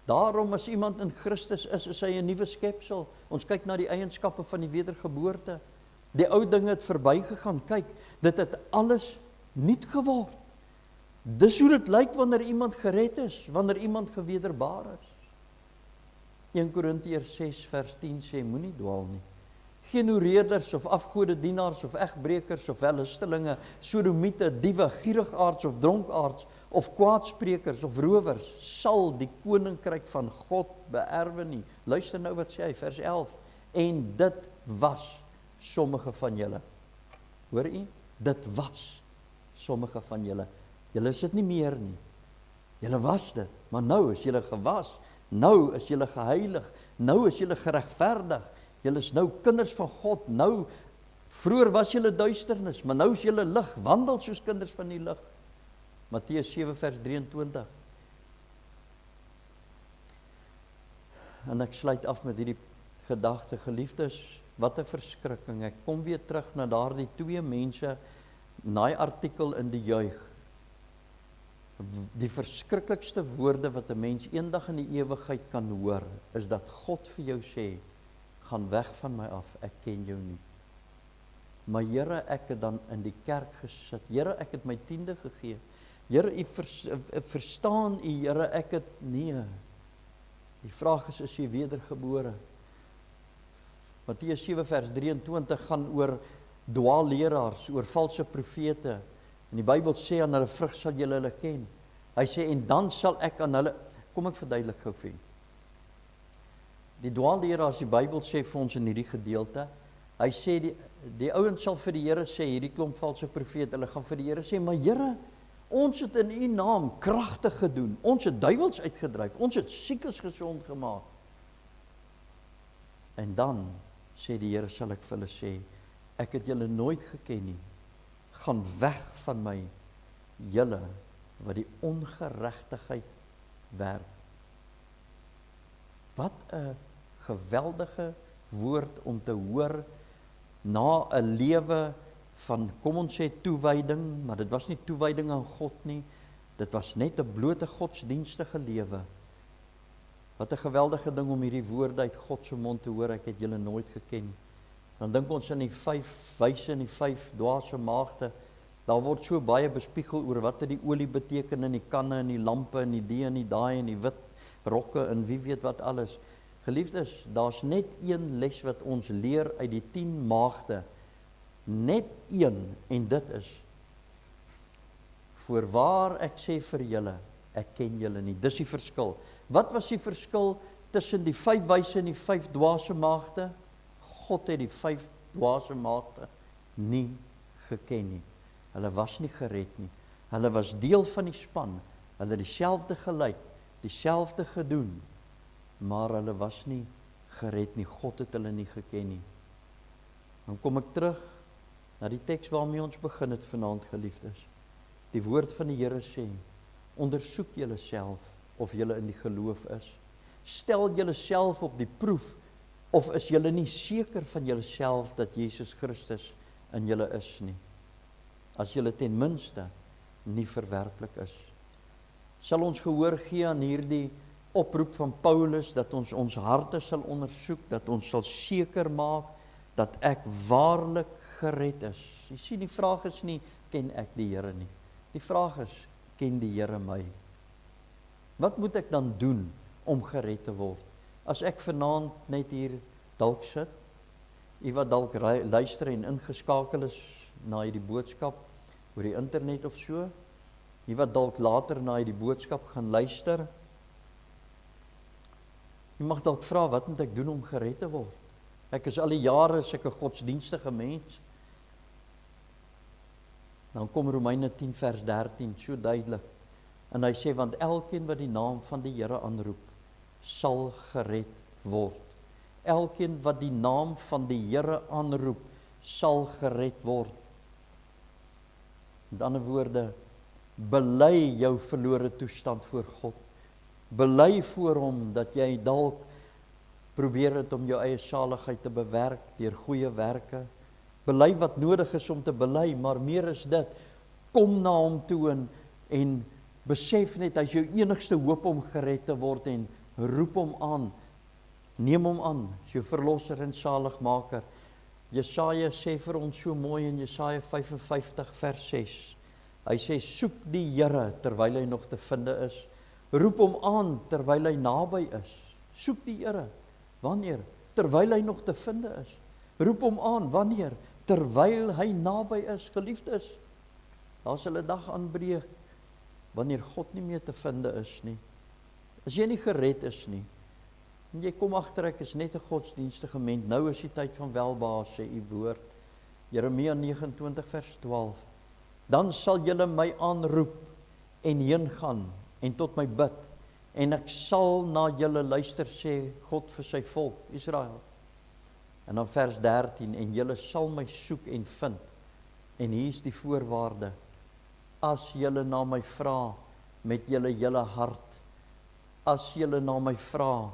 daarom as iemand in Christus is hy 'n nuwe skepsel. Ons kyk na die eienskappe van die wedergeboorte. Die ou dinge het verbygegaan. Kyk, dit het alles nuut geword. Dis hoe dit lyk wanneer iemand gered is, wanneer iemand gewederbaar is. 1 Korintiërs 6 vers 10 sê, moenie dwaal nie. Geen hoereerders of afgodedienaars of egbrekers of wellustelinge, sodomiete, diewe, gierigaards of dronkaards of kwaadsprekers of rowers sal die koninkryk van God beerwe nie. Luister nou wat sê hy, vers 11. En dit was sommige van julle. Hoor u? Dit was sommige van julle. Julle is dit nie meer nie. Julle was dit, maar nou is julle gewas. Nou is julle geheilig. Nou is julle geregverdig. Julle is nou kinders van God. Nou, vroeër was julle duisternis, maar nou is julle lig. Wandel soos kinders van die lig. Matteus 7 vers 23. En ek sluit af met hierdie gedagte, geliefdes, wat 'n verskrikking. Ek kom weer terug na daardie 2 mense, naai artikel in die juig. Die verskriklikste woorde wat 'n mens eendag in die ewigheid kan hoor, is dat God vir jou sê, gaan weg van my af, ek ken jou nie. Maar Here, ek het dan in die kerk gesit. Here, ek het my 10de gegee. Here, u verstaan u, Here, ek het nee. Die vraag is jy wedergebore? Matteus 7 vers 23 gaan oor dwaalleraars, oor valse profete. En die Bybel sê, aan hulle vrug sal julle hulle ken. Hy sê, en dan sal ek aan hulle, kom ek verduidelik gou vir. Die dwaalleraars, die Bybel sê vir ons in hierdie gedeelte, hy sê, die ouens sal vir die Here sê, hierdie klomp valse profete, hulle gaan vir die Here sê, maar Here, ons het in u naam kragtig gedoen, ons het duiwels uitgedryf, ons het siekes gesond gemaak. En dan, sê die Here, sal ek vir hulle sê, ek het julle nooit geken nie. gaan weg van my, julle wat die ongeregtigheid werk. Wat 'n geweldige woord om te hoor na 'n lewe van, kom ons sê, toewyding, maar dit was nie toewyding aan God nie, dit was net 'n blote godsdienstige lewe. Wat 'n geweldige ding om hierdie woorde uit God se mond te hoor, ek het julle nooit geken. Dan dink ons aan die 5 wyse en die 5 dwaase maagde. Daar word so baie bespiegel oor wat die olie beteken in die kanne en die lampe en die die en die daai en die wit rokke en wie weet wat alles. Geliefdes, daar's net een les wat ons leer uit die 10 maagde. Net een, en dit is: voorwaar ek sê vir julle, ek ken julle nie. Dis die verskil. Wat was die verskil tussen die 5 wyse en die 5 dwaase maagde? God het die 5 dwaase maagde nie geken nie. Hulle was nie gered nie. Hulle was deel van die span. Hulle het dieselfde gelyk, dieselfde gedoen, maar hulle was nie gered nie. God het hulle nie geken nie. Dan kom ek terug na die teks waarmee ons begin het vanaand, geliefdes. Die woord van die Here sê: ondersoek julle self of julle in die geloof is. Stel julle self op die proef, of is julle nie seker van julle self dat Jesus Christus in julle is nie? As julle ten minste nie verwerplik is. Sal ons gehoor gee aan hierdie oproep van Paulus, dat ons ons harte sal ondersoek, dat ons sal seker maak dat ek waarlik gered is. Jy sien, die vraag is nie, ken ek die Here nie. Die vraag is, ken die Here my? Wat moet ek dan doen om gered te word? As ek vanaand net hier dalk sit, jy wat dalk luister en ingeskakel is na hierdie boodskap oor die internet of so, jy wat dalk later na hierdie boodskap gaan luister, jy mag dalk vra, wat moet ek doen om gered te word? Ek is al die jare sulke godsdienstige mens. Dan kom Romeine 10 vers 13, so duidelik. En hy sê, want elkeen wat die naam van die Here aanroep, sal gered word. Elkeen wat die naam van die Here aanroep, sal gered word. Met ander woorde, bely jou verlore toestand voor God. Bely voor hom dat jy dalk probeer het om jou eie saligheid te bewerk deur goeie werke. Bely wat nodig is om te bely, maar meer is dit, kom na hom toe en besef net, hy is jou enigste hoop om gered te word, en roep hom aan, neem hom aan, as jou verlosser en saligmaker. Jesaja sê vir ons so mooi in Jesaja 55 vers 6, hy sê, soek die Here terwyl hy nog te vinde is, roep hom aan terwyl hy naby is. Soek die Here, wanneer? Terwyl hy nog te vinde is. Roep hom aan, wanneer? Terwyl hy naby is. Geliefdes, daar sal 'n dag aanbreek wanneer God nie meer te vinde is nie. As jy nie gered is nie, en jy kom agter, ek is net 'n godsdienstige mens, nou is die tyd van welbehae, sê u woord. Jeremia 29 vers 12. Dan sal julle my aanroep en heen gaan en tot my bid, en ek sal na julle luister, sê God vir sy volk, Israel. En dan vers 13, en julle sal my soek en vind. En hier is die voorwaarde. As julle na my vra met julle hele hart. As julle na my vra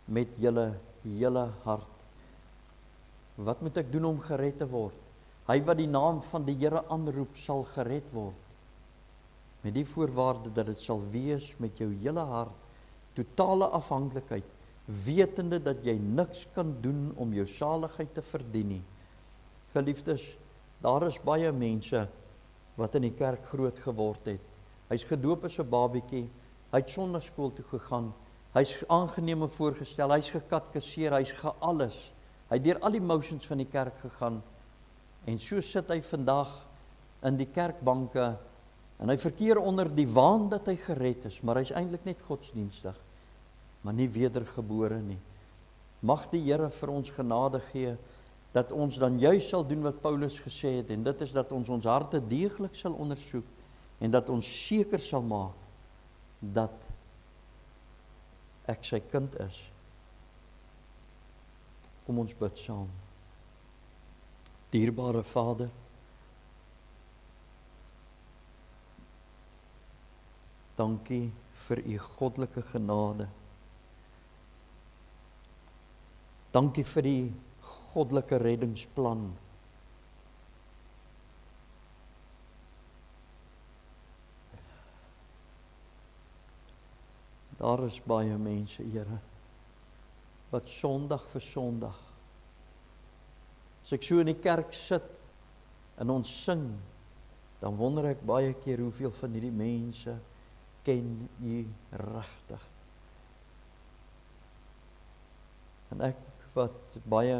met julle hele hart. Wat moet ek doen om gered te word? Hy wat die naam van die Here aanroep, sal gered word. Met die voorwaarde dat dit sal wees met jou hele hart, totale afhanklikheid, wetende dat jy niks kan doen om jou saligheid te verdien nie. Geliefdes, daar is baie mense wat in die kerk groot geword het. Hy's gedoop as 'n babietjie, hy het sonnaarskool toe gegaan, hy's aangeneem voorgestel, hy's gekatkeseer, hy's gealles. Hy het deur al die motions van die kerk gegaan, en so sit hy vandag in die kerkbanke, en hy verkeer onder die waan dat hy gered is, maar hy's eintlik net godsdienstig, maar nie wedergebore nie. Mag die Here vir ons genade gee, dat ons dan juist sal doen wat Paulus gesê het, en dit is dat ons harte deeglik sal ondersoek, en dat ons seker sal maak, dat ek sy kind is. Kom ons bid saam. Dierbare Vader, Dankie vir u goddelike genade. Dankie vir die goddelike reddingsplan. Daar is baie mense, Here, wat Sondag vir Sondag, as ek so in die kerk sit en ons sing, dan wonder ek baie keer hoeveel van hierdie mense ken u regtig. En ek wat baie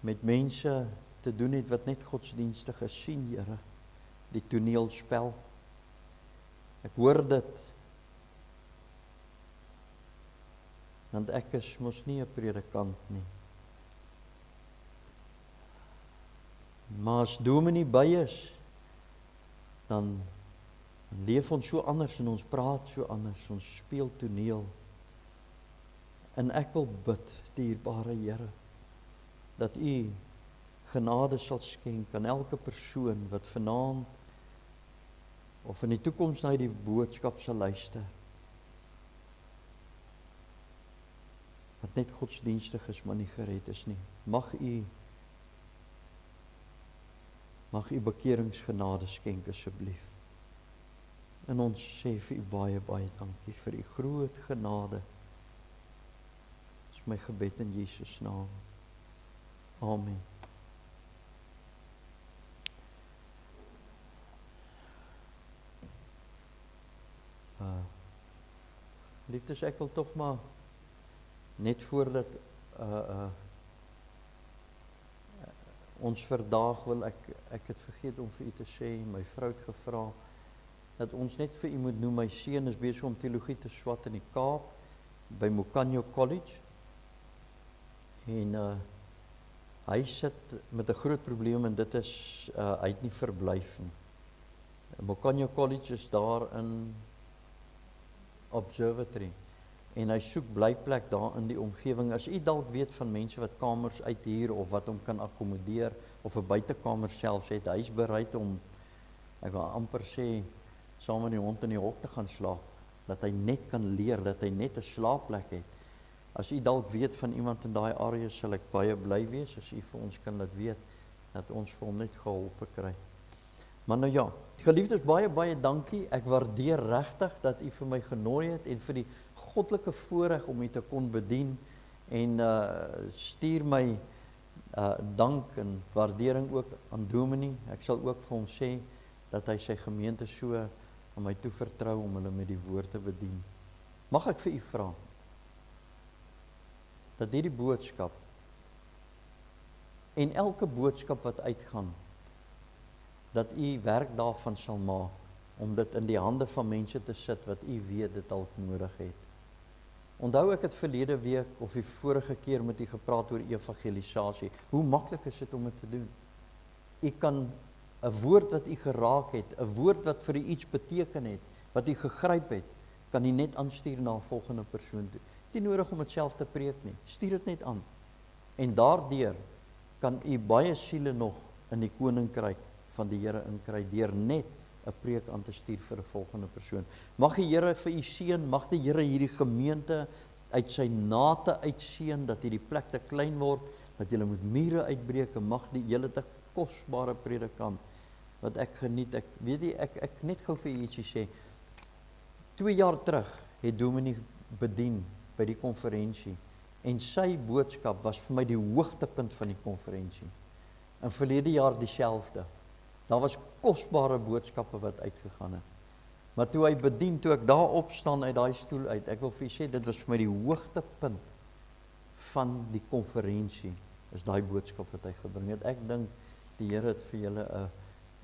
met mense te doen het wat net godsdienstig is, sien, Here, die toneelspel. Ek hoor dit, want ek is mos nie 'n predikant nie. Maar as dominee by is, dan leef ons so anders en ons praat so anders, ons speel toneel. En ek wil bid, dierbare Here, dat u genade sal skenk aan elke persoon wat vanaand of in die toekoms na die boodskap sal luister, wat net godsdienstig is, maar nie gered is nie. Mag u bekeringsgenade skenk asseblief. En ons sê vir u baie, baie dankie vir u groot genade. Dit is my gebed in Jesus naam. Amen. Liefdes, ek wil tog maar net voordat ons vandag wil ek het vergeet om vir u te sê, my vrou het gevra dat ons net vir u moet noem, my seun is besig om teologie te swat in die Kaap by Mokanyo College en hy sit met 'n groot probleem en dit is hy het nie verblyf nie. Mokanyo College is daar in Observatory en hy soek blyplek daar in die omgewing. As u dalk weet van mense wat kamers uithuur of wat hom kan akkommodeer of 'n buitekamer selfs het, hy is bereid om, ek wil amper sê, saam met die hond in die hok te gaan slaap, dat hy net kan leer, dat hy net 'n slaapplek het. As u dalk weet van iemand in daai area, sal ek baie bly wees as u vir ons kan laat weet, dat ons vir hom net geholpe kry. Maar nou ja, geliefdes, baie, baie dankie. Ek waardeer regtig dat u vir my genooi het en vir die goddelike voorreg om u te kon bedien en stuur my dank en waardering ook aan Dominee. Ek sal ook vir hom sê dat hy sy gemeente so aan my toevertrou om hulle met die woord te bedien. Mag ek vir u vra dat hierdie boodskap en elke boodskap wat uitgaan, dat u werk daarvan sal maak, om dit in die hande van mense te sit wat u weet dit dalk nodig het. Onthou ek het verlede week of die vorige keer met u gepraat oor evangelisasie. Hoe maklik is dit om dit te doen? U kan 'n woord wat u geraak het, 'n woord wat vir u iets beteken het, wat u gegryp het, kan u net aanstuur na 'n volgende persoon toe. Nie nodig om dit self te preek nie. Stuur dit net aan. En daardeur kan u baie siele nog in die koninkryk van die Here inkry deur net 'n preek aan te stuur vir 'n volgende persoon. Mag die Here vir u seën, mag die Here hierdie gemeente uit sy nate uitseën, dat hierdie plek te klein word, dat julle met mure uitbreek en mag die julle te kosbare predikant wat ek geniet. Ek weet nie, ek net gou vir u ietsie sê. 2 jaar terug het Dominee bedien by die konferensie en sy boodskap was vir my die hoogtepunt van die konferensie. En verlede jaar dieselfde. Daar was kosbare boodskappe wat uitgegaan het. Maar toe hy bedien, toe ek daar opstaan uit daai stoel uit, ek wil vir julle sê, dit was vir my die hoogtepunt van die konferensie, is daai boodskap wat hy gebring het. Ek dink die Here het vir julle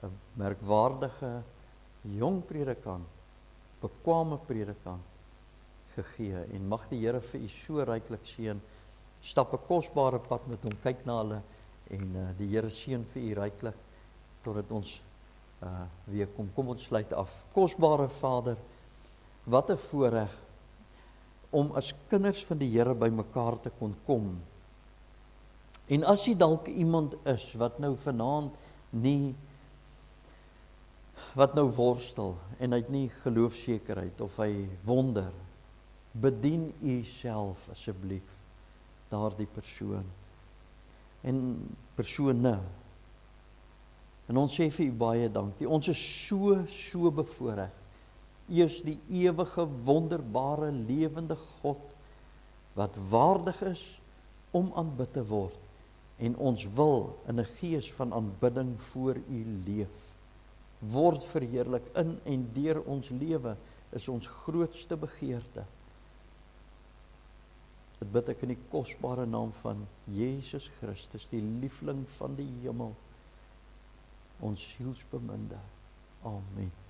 'n merkwaardige jong predikant, bekwame predikant gegee, en mag die Here vir u so ryklik seën. Stap 'n kosbare pad met hom, kyk na hulle, en die Here seën vir u ryklik, totdat ons weer kom ons sluit af. Kosbare Vader, wat 'n voorreg om as kinders van die Here by mekaar te kon kom. En as jy dalk iemand is wat nou vanaand nie wat nou worstel en hy het nie geloofsekerheid of hy wonder, bedien u self asseblief daardie persoon en persone. En ons sê vir u baie dankie. Ons is so bevoorreg. U is die ewige, wonderbare, lewende God wat waardig is om aanbid te word. En ons wil in 'n gees van aanbidding voor u leef. Word verheerlik in en deur ons lewe is ons grootste begeerte. Dit bid ek in die kosbare naam van Jesus Christus, die liefling van die hemel, ons sielsbeminde. Amen.